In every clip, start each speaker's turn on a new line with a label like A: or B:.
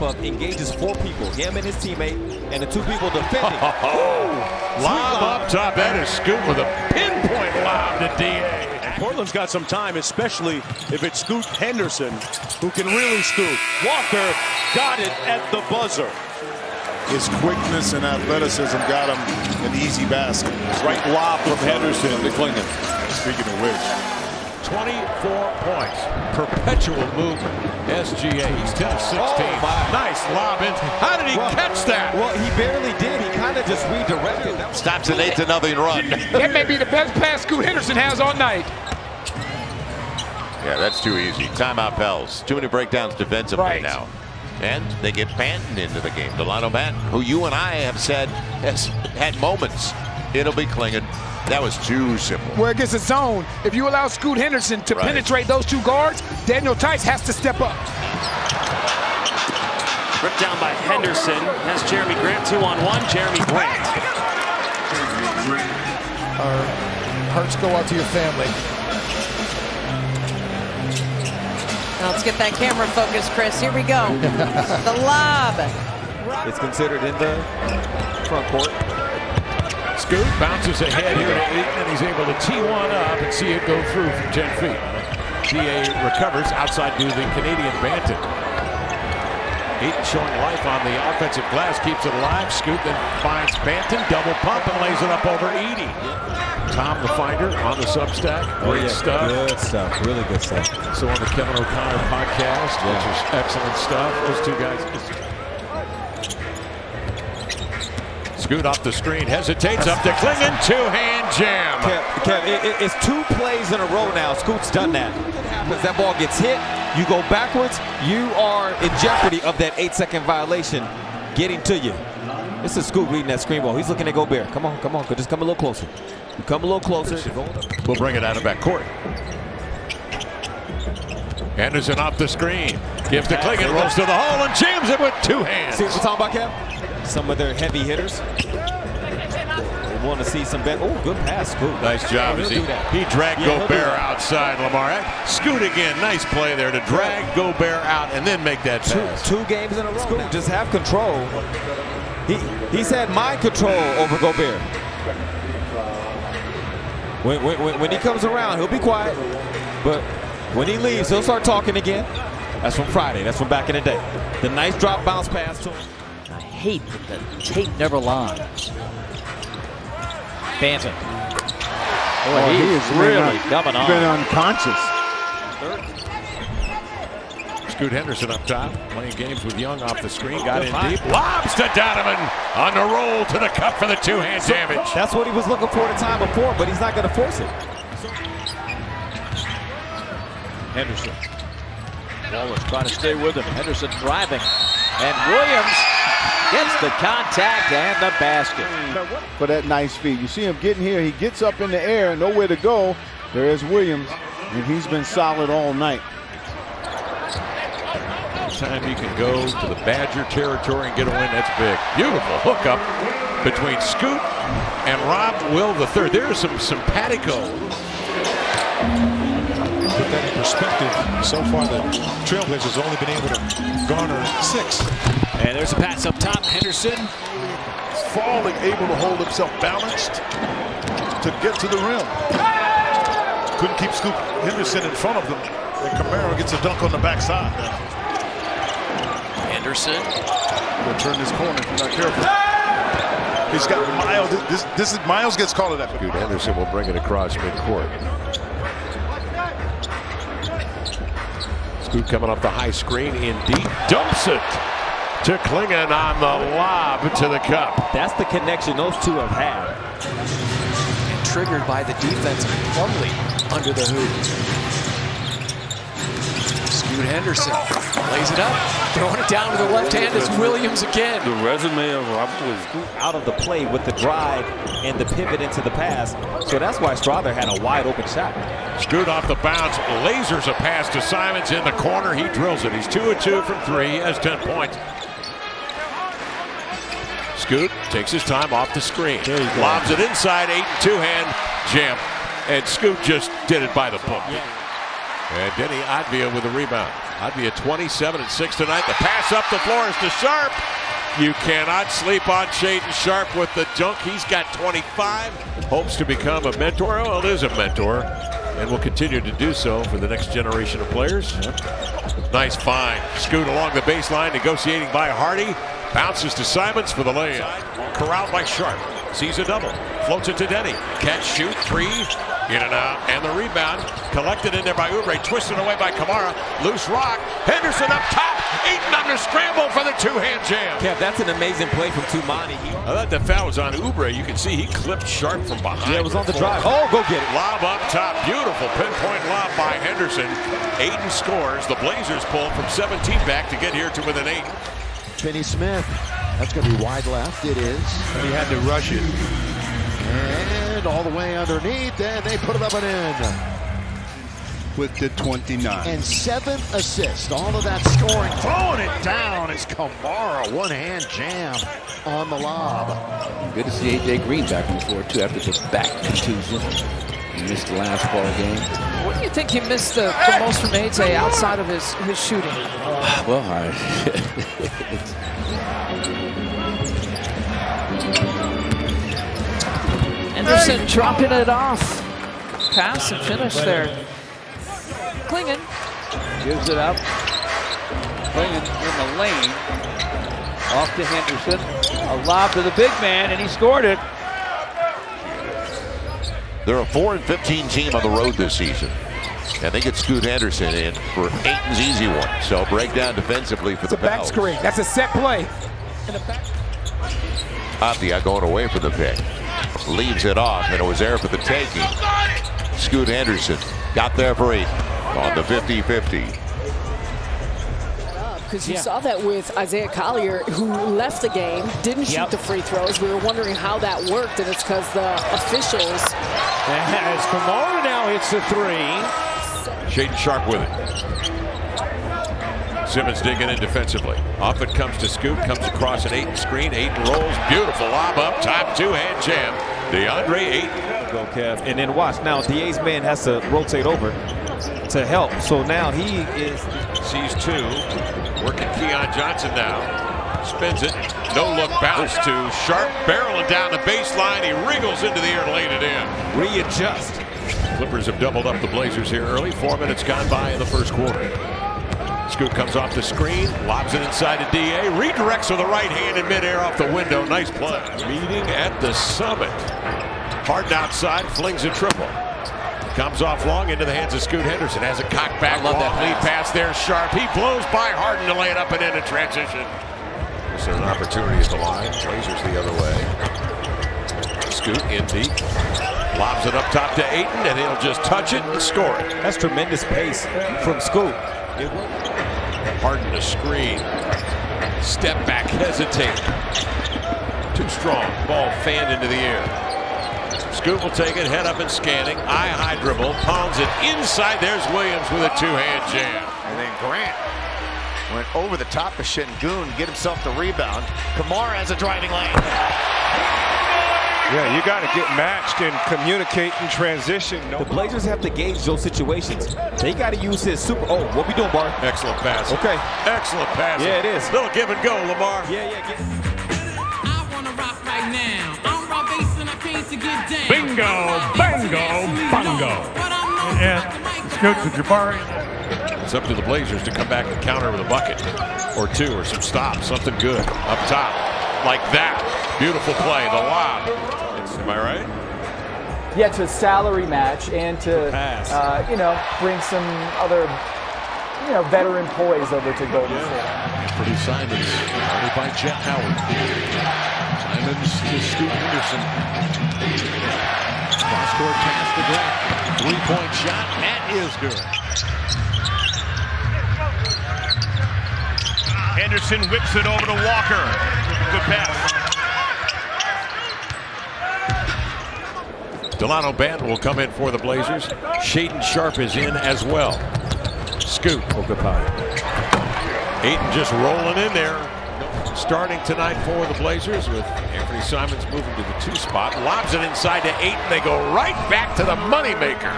A: off of engages 4 people, him and his teammate, and the 2 people defending.
B: Lob up top. That is Scoot with a pinpoint lob to DA.
C: Portland's got some time, especially if it's Scoot Henderson, who can really scoot. Walker got it at the buzzer.
D: His quickness and athleticism got him an easy basket.
C: Right lob from Henderson to Klingon.
D: Speaking of which,
B: 24 points. Perpetual movement. SGA. He's 10 of 16.
A: Oh,
B: nice lob in. How did he catch that?
A: Well, he barely did. He kind of just redirected.
E: Stops an 8-0 run.
F: That may be the best pass Scoot Henderson has all night.
E: Yeah, that's too easy. Timeout, Pels. Too many breakdowns defensively now. And they get Banton into the game. Delano Banton, who you and I have said has had moments. It'll be Klingon. That was too simple.
F: Where it gets a zone, if you allow Scoot Henderson to penetrate those 2 guards, Daniel Tice has to step up.
G: Ripped down by Henderson. Has Jeremy Grant 2-on-1. Jeremy Grant.
F: Hearts go out to your family.
H: Now let's get that camera focus, Chris. Here we go. The lob.
A: It's considered in the front court.
B: Scoot bounces ahead here to Ayton, and he's able to tee one up and see it go through from 10 feet. GA recovers outside to the Canadian Banton. Ayton showing life on the offensive glass, keeps it alive. Scoot then finds Banton, double pump, and lays it up over Edey. Tom the Finder on the Substack. Great stuff.
A: Good stuff. Really good stuff.
B: So on the Kevin O'Connor podcast, which is excellent stuff. Those 2 guys. Scoot off the screen, hesitates up to Klingon, 2-hand jam.
A: Kev, it's 2 plays in a row now. Scoot's done that. As that ball gets hit, you go backwards, you are in jeopardy of that 8-second violation getting to you. This is Scoot reading that screen ball. He's looking at Gobert. Come on. Just come a little closer. Come a little closer.
B: We'll bring it out of backcourt. Anderson off the screen. Gives to Klingon, rolls to the hole, and jams it with 2 hands.
A: See what we're talking about, Kev? Some of their heavy hitters. They want to see some better. Oh, good pass, Scoot.
B: Nice job. As he dragged Gobert outside, Lamar. Scoot again. Nice play there to drag Gobert out and then make that pass.
A: 2 games in a row. Scoot just have control. He's had mind control over Gobert. When he comes around, he'll be quiet. But when he leaves, he'll start talking again. That's from Friday. That's from back in the day. The nice drop bounce pass to him.
I: I hate that the tape never lies. Banton. Boy, he is really coming on.
D: been unconscious.
B: Scoot Henderson up top, playing games with Young off the screen, got in deep, lobs to Donovan on the roll to the cup for the 2-hand damage.
A: That's what he was looking for the time before, but he's not going to force it.
I: Henderson. Wallace trying to stay with him. Henderson driving. And Williams gets the contact and the basket.
J: For that nice feed. You see him getting here. He gets up in the air, nowhere to go. There is Williams, and he's been solid all night.
B: Anytime you can go to the Badger territory and get a win, that's big. Beautiful hookup between Scoot and Rob Will III. There's some simpatico.
D: Put that in perspective, so far the Trailblazers have only been able to garner 6.
G: And there's a pass up top. Henderson
D: Falling, able to hold himself balanced to get to the rim. Couldn't keep Scoot Henderson in front of them. And Camaro gets a dunk on the backside.
G: Henderson.
D: He'll turn this corner if you're not careful. He's got Miles. This is Miles gets called at that.
B: Scoot Henderson will bring it across midcourt. Scoot coming off the high screen in deep, dumps it to Klingon on the lob to the cup.
A: That's the connection those 2 have had.
G: And triggered by the defense Plumlee under the hoop. Scoot Henderson lays it up, throwing it down to the left hand is Williams again.
C: The resume of Robert was
A: Out of the play with the drive and the pivot into the pass. So that's why Strother had a wide open shot.
B: Scoot off the bounce, lasers a pass to Simons in the corner. He drills it. He's 2 of 2 from 3. He has 10 points. Scoot takes his time off the screen. Lobs it inside, 8 2-hand jam. And Scoot just did it by the book. And Denny Advia with the rebound. I'd be a 27-6 tonight. The pass up the floor is to Sharpe. You cannot sleep on Shaedon Sharpe with the dunk. He's got 25. Hopes to become a mentor. Well, it is a mentor, and will continue to do so for the next generation of players. Nice find. Scoot along the baseline, negotiating by Hardy. Bounces to Simons for the layup. Corralled by Sharpe. Sees a double. Floats it to Denny. Catch, shoot, three. In and out. And the rebound. Collected in there by Oubre. Twisted away by Kamara. Loose rock. Henderson up top. Eaton under scramble for the two-hand jam.
A: Kev, that's an amazing play from Tumani.
B: I thought the foul was on Oubre. You can see he clipped Sharpe from behind.
A: Yeah, it was on the drive. Oh, go get it.
B: Lob up top. Beautiful pinpoint lob by Henderson. Aiden scores. The Blazers pull from 17 back to get here to within 8.
K: Finney Smith. That's going to be wide left. It is.
C: And he had to rush it.
K: And all the way underneath, and they put it up and in.
D: With the 29.
K: And 7 assists. All of that scoring. Throwing it down is Kamara. One-hand jam on the lob.
L: Good to see A.J. Green back on the floor, too, after the back contusion. He missed the last ball game.
F: What do you think he missed the most from A.J. outside of his shooting?
L: Well,
F: Henderson dropping it off. Pass and finish there. Klingon
I: gives it up. Klingon in the lane. Off to Henderson. A lob to the big man, and he scored it.
E: They're a 4-15 team on the road this season. And they get Scoot Henderson in for Ayton's easy one. So breakdown defensively for the
F: back screen. That's a set play.
E: Apia going away for the pick. Leaves it off, and it was there for the taking. Scoot Henderson got there for Ayton on the 50-50.
M: Because you saw that with Isaiah Collier, who left the game, didn't shoot the free throws. We were wondering how that worked, and it's because the officials.
I: As Kamara now hits the three.
B: Shaedon Sharpe with it. Simmons digging in defensively. Off it comes to Scoot, comes across an Ayton screen. Ayton rolls, beautiful lob up top, two-hand jam. DeAndre Ayton.
A: Go, Kev. And then watch, now DA's man has to rotate over to help. So now he
B: sees two. Working Keon Johnson now. Spins it. No-look bounce to Sharpe. Barreling down the baseline. He wriggles into the air and laid it in.
A: Readjust.
B: Clippers have doubled up the Blazers here early. 4 minutes gone by in the first quarter. Scoot comes off the screen, lobs it inside to DA, redirects with the right hand in midair off the window. Nice play. Meeting at the summit. Harden outside, flings a triple. Comes off long into the hands of Scoot Henderson. Has a cock back. Love that lead pass there. Sharpe. He blows by Harden to lay it up and in a transition. There's an opportunity at the line. Blazers the other way. Scoot in deep. Lobs it up top to Ayton, and he'll just touch it and score it.
A: That's tremendous pace from Scoot.
B: Harden to screen. Step back, hesitate. Too strong. Ball fanned into the air. Scoot will take it, head up and scanning. High dribble, palms it inside. There's Williams with a two-hand jam.
K: And then Grant went over the top of Şengün, get himself the rebound. Kamara has a driving lane.
C: Yeah, you got to get matched and communicate and transition.
A: The Blazers have to gauge those situations. They got to use his super. Oh, what we doing, Bar?
B: Excellent pass.
A: Okay.
B: Excellent pass.
A: Yeah, it is.
B: Little give and go, Lamar.
A: Yeah.
N: I want to rock right now. I'm raw bass and I came to get down.
C: Bingo, bango, bongo. And Scoot to Jabari.
B: It's up to the Blazers to come back and counter with a bucket or two or some stops, something good up top like that. Beautiful play, the lob. Am I right?
O: Yeah, to salary match and to bring some other veteran poise over to Golden State.
B: Pretty Simons, guarded by Jet Howard. Simons to Scoot Henderson. Cross-court pass to Grant. Three-point shot, that is good.
C: Henderson whips it over to Walker. Good pass.
B: Delano Banton will come in for the Blazers. Shaedon Sharpe is in as well. Scoot. Ayton just rolling in there. Starting tonight for the Blazers with Anthony Simons moving to the 2 spot. Lobs it inside to Ayton. They go right back to the moneymaker.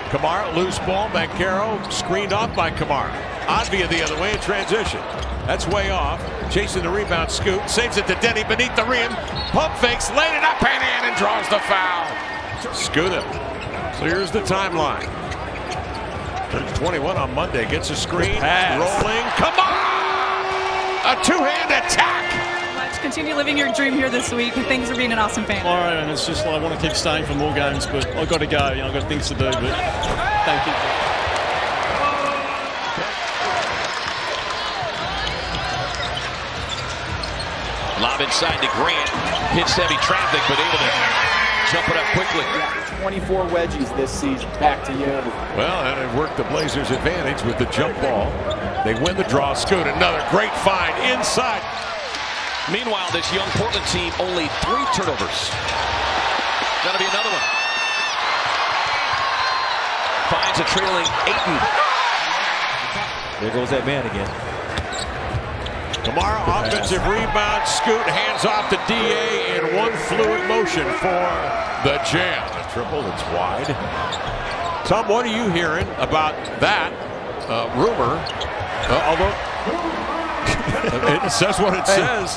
B: Kamara, loose ball. Banchero screened off by Kamara. Advia the other way in transition. That's way off. Chasing the rebound, Scoot. Saves it to Denny beneath the rim. Pump fakes, laid it up and in, and draws the foul. Scoot clears the timeline. Turns 21 on Monday. Gets a screen. Rolling. Come on! A two-hand attack.
P: Continue living your dream here this week. Thanks for being an awesome fan.
Q: All right, and it's just like I want to keep staying for more games, but I've got to go. You know, I've got things to do. But thank you.
I: Lob inside to Grant. Hits heavy traffic, but able to jump it up quickly.
O: 24 wedgies this season. Back to you.
B: Well, and it worked the Blazers' advantage with the jump ball. They win the draw. Scoot, another great find inside.
I: Meanwhile, this young Portland team, only 3 turnovers. That'll be another one. Finds a trailing Ayton.
A: There goes that man again.
B: Kamara, offensive rebound. Scoot hands off to DA in one fluid motion for the jam. A triple that's wide. Tom, what are you hearing about that rumor? Although it says what it says.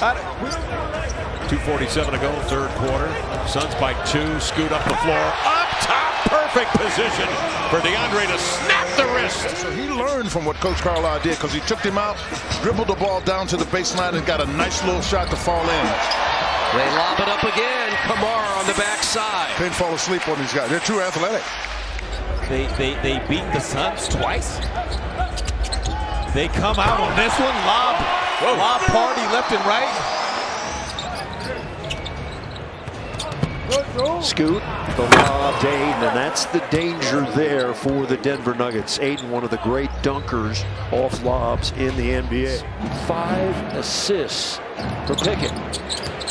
B: 2:47 to go, third quarter. Suns by 2. Scoot up the floor. Up top, perfect position for DeAndre to snap the wrist.
D: So he learned from what Coach Carlisle did, because he took him out, dribbled the ball down to the baseline, and got a nice little shot to fall in.
G: They lob it up again. Kamara on the backside.
D: Can't fall asleep on these guys. They're too athletic.
A: They beat the Suns twice. They come out on this one. Lob party left and right.
K: Scoot, the lob to Aiden, and that's the danger there for the Denver Nuggets. Aiden, one of the great dunkers off lobs in the NBA. 5 assists for Pickett.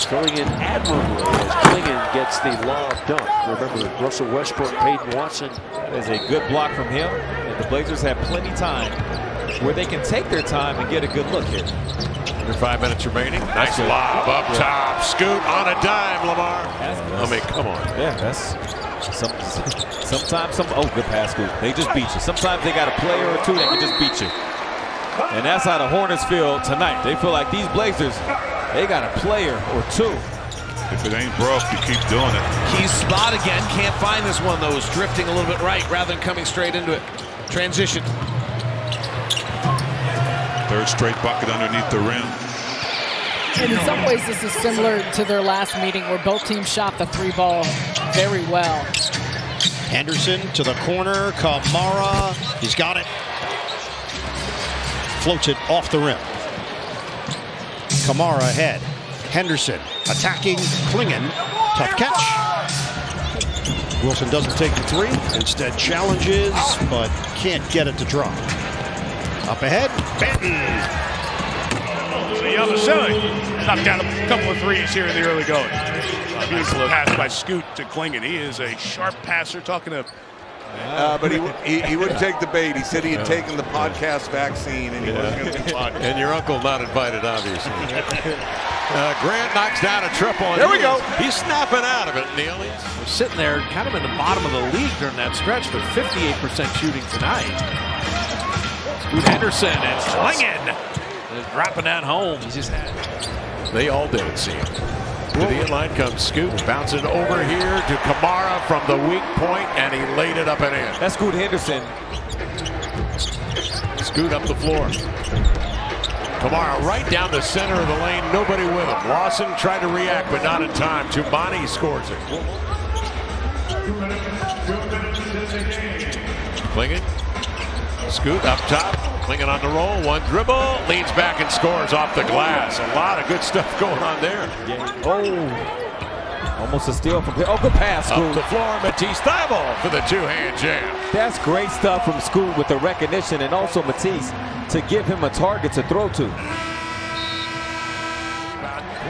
K: Filling in admirably as Klingon gets the lob dunk. Remember, Russell Westbrook, Peyton Watson.
A: There's a good block from him. And the Blazers have plenty of time where they can take their time and get a good look here.
B: Under 5 minutes remaining. Nice lob up top. Scoot on a dime, Lamar. I mean, come on.
A: Yeah, that's sometimes good pass, Scoot. They just beat you. Sometimes they got a player or two that can just beat you. And that's how the Hornets feel tonight. They feel like these Blazers, they got a player or two.
D: If it ain't broke, you keep doing it.
I: Key spot again. Can't find this one, though. Is drifting a little bit right rather than coming straight into it. Transition.
D: Third straight bucket underneath the rim.
M: And in some ways, this is similar to their last meeting where both teams shot the 3-ball very well.
K: Henderson to the corner. Kamara, he's got it. Floats it off the rim. Kamara ahead. Henderson attacking Klingon. Tough catch. Wilson doesn't take the 3. Instead challenges, but can't get it to drop. Up ahead, Benton.
C: The other side knocked down a couple of threes here in the early going. Beautiful pass by Scoot to Klingon. He is a sharp passer. Talking to.
R: But he wouldn't take the bait. He said he had taken the podcast vaccine and he wasn't going to do podcast.
B: And your uncle not invited, obviously. Grant knocks down a triple.
R: There we go.
B: He's snapping out of it, Neil.
I: He's sitting there kind of in the bottom of the league during that stretch, but 58% shooting tonight. Scoot Henderson and Klingon is dropping that home. He just had it.
B: They all did it, see him. To the inline comes Scoot, bouncing over here to Kamara from the weak point, and he laid it up and in.
A: That's Scoot Henderson.
B: Scoot up the floor. Kamara right down the center of the lane, nobody with him. Lawson tried to react, but not in time. Tumani scores it. Klingon. Scoot up top. Klingon on the roll. One dribble. Leans back and scores off the glass. A lot of good stuff going on there.
A: Oh. Almost a steal from here. Oh, good pass, Scoot.
B: Up the floor, Matisse Thybulle for the two-hand jam.
A: That's great stuff from Scoot with the recognition, and also Matisse to give him a target to throw to.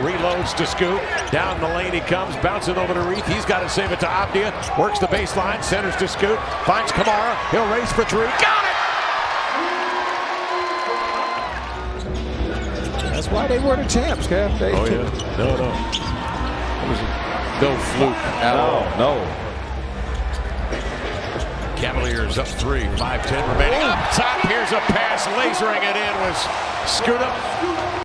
B: Reloads to Scoot. Down the lane he comes, bouncing over to Reith. He's got to save it to Abdia. Works the baseline, centers to Scoot. Finds Kamara. He'll race for 3. Got it!
F: That's why they were the champs, Kev.
B: Oh, yeah. No. It was no fluke at all.
A: No.
B: Cavaliers up 3, 5:10 remaining. Up top, here's a pass, lasering it in was Scoot up.